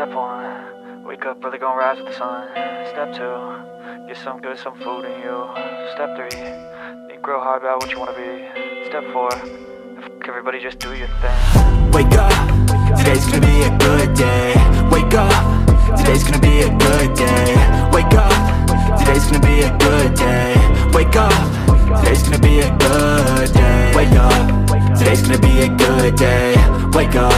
Step 1, wake up early, gonna rise with the sun. Step 2, get some good, some food in you. Step 3, think real hard about what you wanna be. Step 4, fuck everybody, just do your thing. Wake up, today's gonna be a good day. Wake up, today's gonna be a good day. Wake up, today's gonna be a good day. Wake up, today's gonna be a good day. Wake up, today's gonna be a good day. Wake up,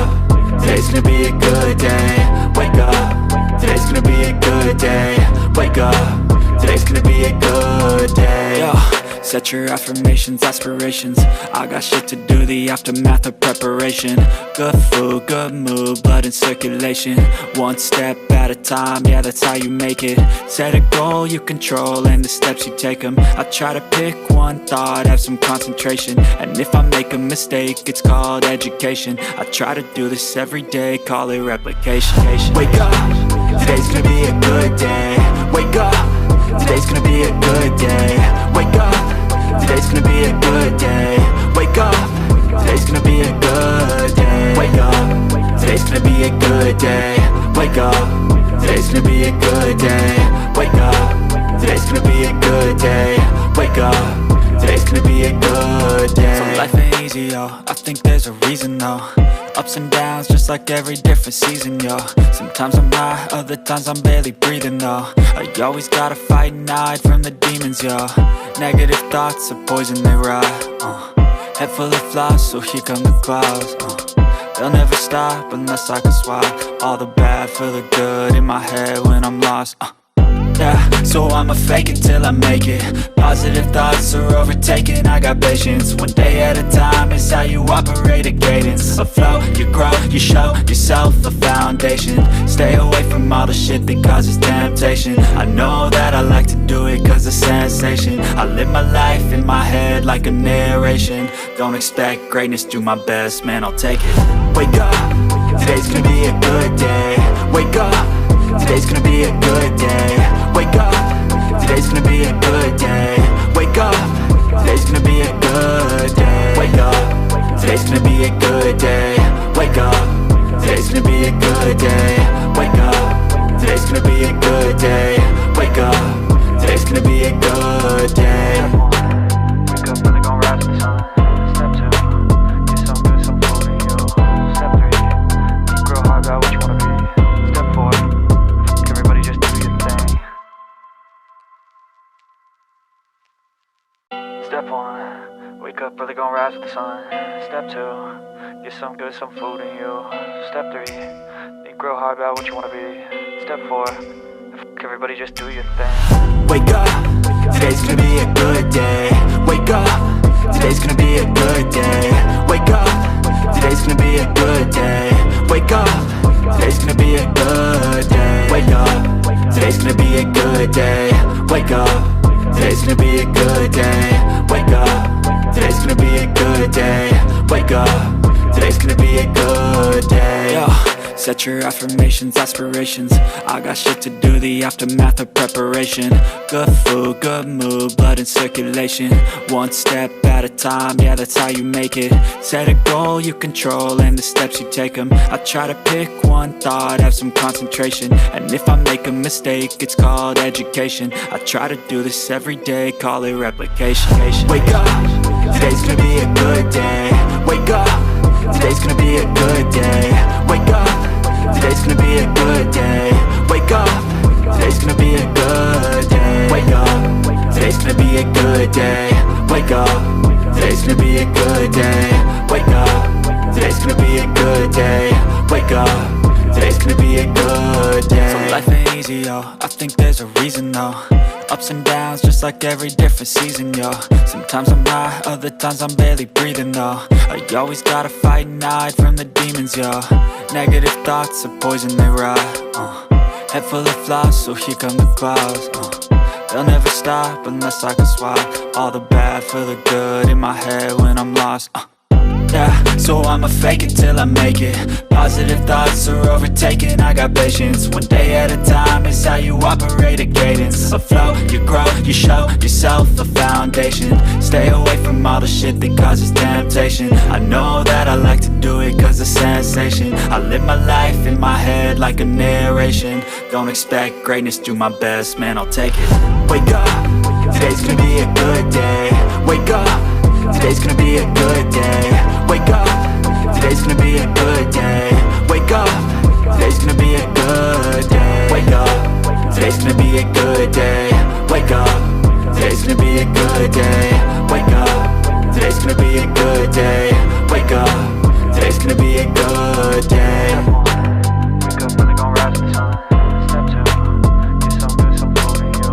today's gonna be a good day. Wake up, today's gonna be a good day. Wake up, today's gonna be a good day. Yo, set your affirmations, aspirations. I got shit to do, the aftermath of preparation. Good food, good mood, blood in circulation. One step at a time, yeah, that's how you make it. Set a goal you control and the steps you take them. I try to pick one thought, have some concentration. And if I make a mistake, it's called education. I try to do this every day, call it replication. Wake up, today's gonna be a good day. Wake up, today's gonna be a good day. Wake up, today's gonna be a good day. Wake up, today's gonna be a good day. Wake up, today's gonna be a good day. Wake up, today's gonna be a good day. Wake up, today's gonna be a good day. Wake up, today's gonna be a good day. So life ain't easy, yo, I think there's a reason though. Ups and downs, just like every different season, yo. Sometimes I'm high, other times I'm barely breathing, though. I always gotta fight and hide from the demons, yo. Negative thoughts are poison, they ride, Head full of flies, so here come the clouds, They'll never stop unless I can swap all the bad for the good in my head when I'm lost, Yeah, so I'ma fake it till I make it. Positive thoughts are overtaken, I got patience. One day at a time is how you operate a cadence. A flow, you grow, you show yourself a foundation. Stay away from all the shit that causes temptation. I know that I like to do it cause it's sensation. I live my life in my head like a narration. Don't expect greatness, do my best, man, I'll take it. Wake up, today's gonna be a good day. Wake up, today's gonna be a good day. Wake up, today's gonna be a good day. Wake up, today's gonna be a good day. Wake up, today's gonna be a good day. Wake up, today's gonna be a good day. Wake up, today's gonna be a good day. Wake up, today's gonna be a good day. Wake up early, gonna rise with the sun. Step 2, get some good, some food in you. Step 3, think real hard about what you wanna be. Step 4, fuck everybody, just do your thing. Step 1, wake up early, gonna rise with the sun. Step 2, get some good, some food in you. Step 3, think real hard about what you wanna be. Step 4, fuck everybody, just do your thing. Wake up, today's gonna be a good day. Wake up, today's gonna be a good day. Wake up, today's gonna be a good day. Wake up, today's gonna be a good day. Wake up, today's gonna be a good day. Wake up, today's gonna be a good day. Wake up, today's gonna be a good day. Wake up, today's gonna be a good day. Yo, set your affirmations, aspirations. I got shit to do, the aftermath of preparation. Good food, good mood, blood in circulation. One step at a time, yeah, that's how you make it. Set a goal you control and the steps you take them. I try to pick one thought, have some concentration. And if I make a mistake, it's called education. I try to do this every day, call it replication. Wake up, today's gonna be a good day. Wake up, today's gonna be a good day. Wake up, today's gonna be a good day. Wake up, today's gonna be a good day. Wake up, today's gonna be a good day. Wake up, today's gonna be a good day. Wake up, today's gonna be a good day. Wake up, today's gonna be a good day. So life ain't easy, yo, I think there's a reason though. Ups and downs, just like every different season, yo. Sometimes I'm high, other times I'm barely breathing, though. I always gotta fight and hide from the demons, yo. Negative thoughts are poison, they ride, Head full of flies, so here come the clouds, They'll never stop unless I can swap all the bad for the good in my head when I'm lost, Yeah, so I'ma fake it till I make it. Positive thoughts are overtaken, I got patience. One day at a time is how you operate a cadence. A flow, you grow, you show yourself a foundation. Stay away from all the shit that causes temptation. I know that I like to do it cause it's sensation. I live my life in my head like a narration. Don't expect greatness, do my best, man, I'll take it. Wake up, today's gonna be a good day. Wake up, today's gonna be a good day. Wake up, today's gonna be a good day. Wake up, today's gonna be a good day. Wake up, today's gonna be a good day. Wake up, today's gonna be a good day. Wake up, today's gonna be a good day. Wake up, today's gonna be a good day. Wake up, really gon' rise with the sun. Step 2, get some good, some food in you.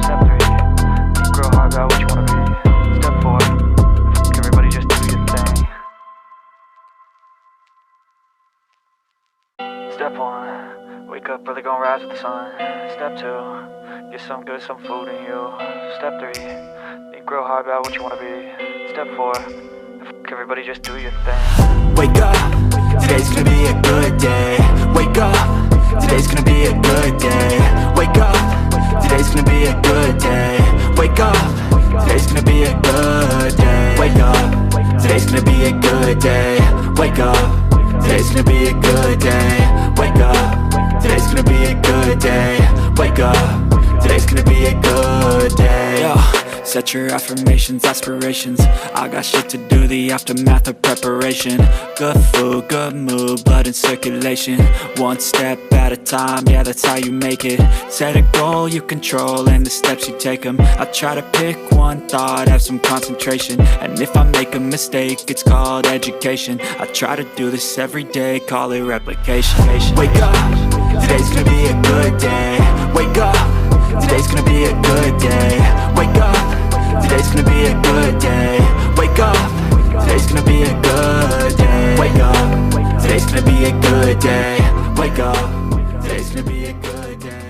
Step 3, think real hard about what you wanna be. Step 4, everybody just do your thing. Step 1, wake up, really gon' rise with the sun. Step 2, get some good, some food in you. Step 3, think real hard about what you wanna be. Step 4, everybody just do your thing. Wake up, today's gonna be a good day. Wake up, today's gonna be a good day. Wake up, today's gonna be a good day. Wake up, today's gonna be a good day. Wake up, today's gonna be a good day. Wake up, today's gonna be a good day. Wake up, today's gonna be a good day. Wake up, today's gonna be a good day. Yo, set your affirmations, aspirations. I got shit to do, the aftermath of preparation. Good food, good mood, blood in circulation. One step at a time, yeah, that's how you make it. Set a goal you control and the steps you take them. I try to pick one thought, have some concentration. And if I make a mistake, it's called education. I try to do this every day, call it replication. Wake up, today's gonna be a good day. Wake up, today's gonna be a good day. Wake up, today's gonna be a good day. Wake up, today's gonna be a good day. Wake up, today's gonna be a good day. Wake up, today's gonna be a good day.